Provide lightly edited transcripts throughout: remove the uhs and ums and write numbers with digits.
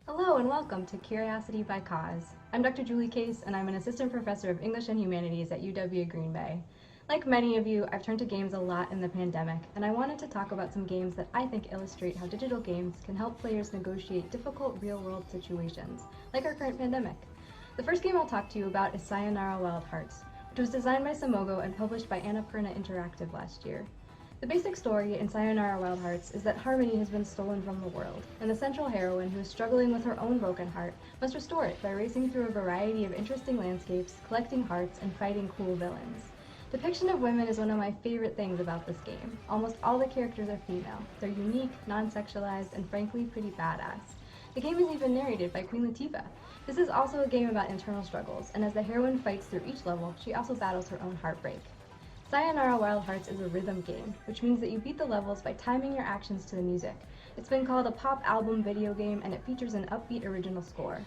Hello and welcome to Curiosity by CAHSS. I'm Dr. Juli Case and I'm an assistant professor of English and Humanities at UW-Green Bay. Like many of you, I've turned to games a lot in the pandemic, and I wanted to talk about some games that I think illustrate how digital games can help players negotiate difficult real-world situations, like our current pandemic. The first game I'll talk to you about is Sayonara Wild Hearts, which was designed by Simogo and published by Annapurna Interactive last year. The basic story in Sayonara Wild Hearts is that harmony has been stolen from the world, and the central heroine, who is struggling with her own broken heart, must restore it by racing through a variety of interesting landscapes, collecting hearts, and fighting cool villains. Depiction of women is one of my favorite things about this game. Almost all the characters are female. They're unique, non-sexualized, and frankly pretty badass. The game is even narrated by Queen Latifah. This is also a game about internal struggles, and as the heroine fights through each level, she also battles her own heartbreak. Sayonara Wild Hearts is a rhythm game, which means that you beat the levels by timing your actions to the music. It's been called a pop album video game, and it features an upbeat original score.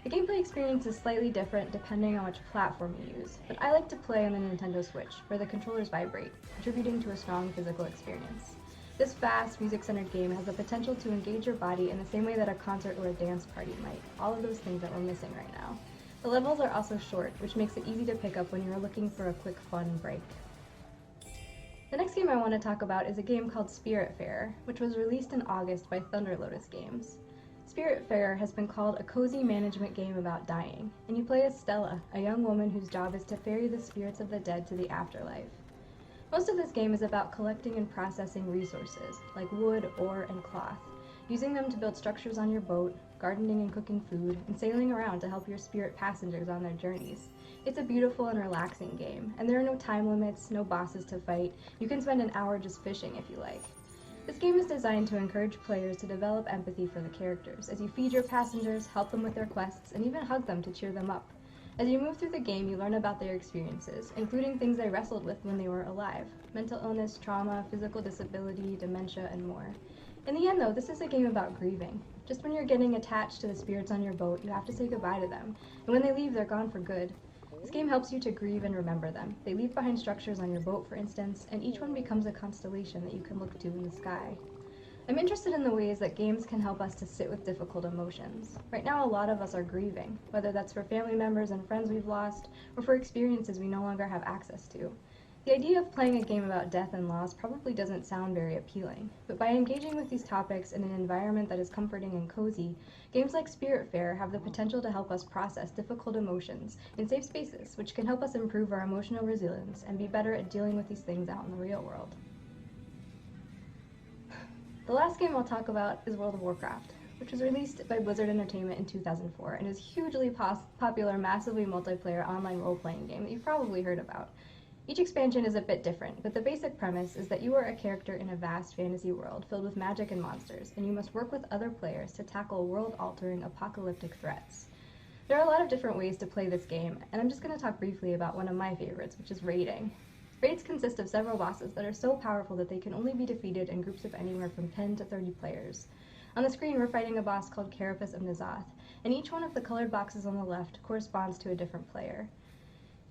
The gameplay experience is slightly different depending on which platform you use, but I like to play on the Nintendo Switch, where the controllers vibrate, contributing to a strong physical experience. This fast, music-centered game has the potential to engage your body in the same way that a concert or a dance party might, all of those things that we're missing right now. The levels are also short, which makes it easy to pick up when you're looking for a quick, fun break. The next game I want to talk about is a game called Spiritfarer, which was released in August by Thunder Lotus Games. Spiritfarer has been called a cozy management game about dying, and you play as Stella, a young woman whose job is to ferry the spirits of the dead to the afterlife. Most of this game is about collecting and processing resources, like wood, ore, and cloth, using them to build structures on your boat, gardening and cooking food, and sailing around to help your spirit passengers on their journeys. It's a beautiful and relaxing game, and there are no time limits, no bosses to fight. You can spend an hour just fishing if you like. This game is designed to encourage players to develop empathy for the characters, as you feed your passengers, help them with their quests, and even hug them to cheer them up. As you move through the game, you learn about their experiences, including things they wrestled with when they were alive: mental illness, trauma, physical disability, dementia, and more. In the end, though, this is a game about grieving. Just when you're getting attached to the spirits on your boat, you have to say goodbye to them, and when they leave, they're gone for good. This game helps you to grieve and remember them. They leave behind structures on your boat, for instance, and each one becomes a constellation that you can look to in the sky. I'm interested in the ways that games can help us to sit with difficult emotions. Right now, a lot of us are grieving, whether that's for family members and friends we've lost, or for experiences we no longer have access to. The idea of playing a game about death and loss probably doesn't sound very appealing, but by engaging with these topics in an environment that is comforting and cozy, games like Spiritfarer have the potential to help us process difficult emotions in safe spaces, which can help us improve our emotional resilience and be better at dealing with these things out in the real world. The last game I'll talk about is World of Warcraft, which was released by Blizzard Entertainment in 2004 and is a hugely popular, massively multiplayer online role-playing game that you've probably heard about. Each expansion is a bit different, but the basic premise is that you are a character in a vast fantasy world filled with magic and monsters, and you must work with other players to tackle world-altering apocalyptic threats. There are a lot of different ways to play this game, and I'm just going to talk briefly about one of my favorites, which is raiding. Raids consist of several bosses that are so powerful that they can only be defeated in groups of anywhere from 10 to 30 players. On the screen, we're fighting a boss called Carapace of N'Zoth, and each one of the colored boxes on the left corresponds to a different player.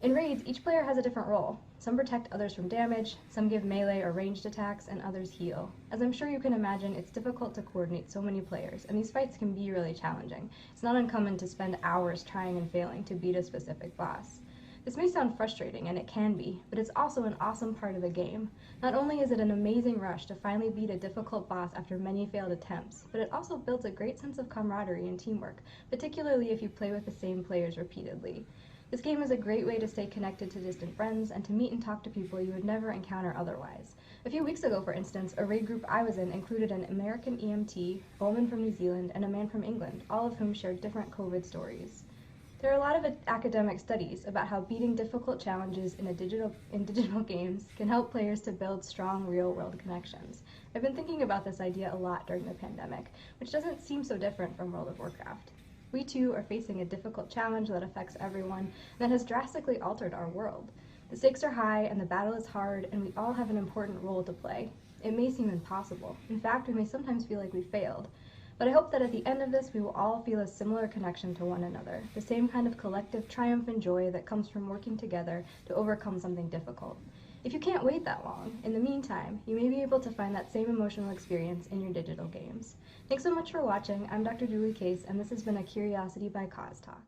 In raids, each player has a different role. Some protect others from damage, some give melee or ranged attacks, and others heal. As I'm sure you can imagine, it's difficult to coordinate so many players, and these fights can be really challenging. It's not uncommon to spend hours trying and failing to beat a specific boss. This may sound frustrating, and it can be, but it's also an awesome part of the game. Not only is it an amazing rush to finally beat a difficult boss after many failed attempts, but it also builds a great sense of camaraderie and teamwork, particularly if you play with the same players repeatedly. This game is a great way to stay connected to distant friends and to meet and talk to people you would never encounter otherwise. A few weeks ago, for instance, a raid group I was in included an American EMT, a woman from New Zealand, and a man from England, all of whom shared different COVID stories. There are a lot of academic studies about how beating difficult challenges in digital games can help players to build strong real-world connections. I've been thinking about this idea a lot during the pandemic, which doesn't seem so different from World of Warcraft. We too are facing a difficult challenge that affects everyone and that has drastically altered our world. The stakes are high and the battle is hard, and we all have an important role to play. It may seem impossible. In fact, we may sometimes feel like we failed. But I hope that at the end of this, we will all feel a similar connection to one another, the same kind of collective triumph and joy that comes from working together to overcome something difficult. If you can't wait that long, in the meantime, you may be able to find that same emotional experience in your digital games. Thanks so much for watching. I'm Dr. Juli Case, and this has been a Curiosity by CAHSS talk.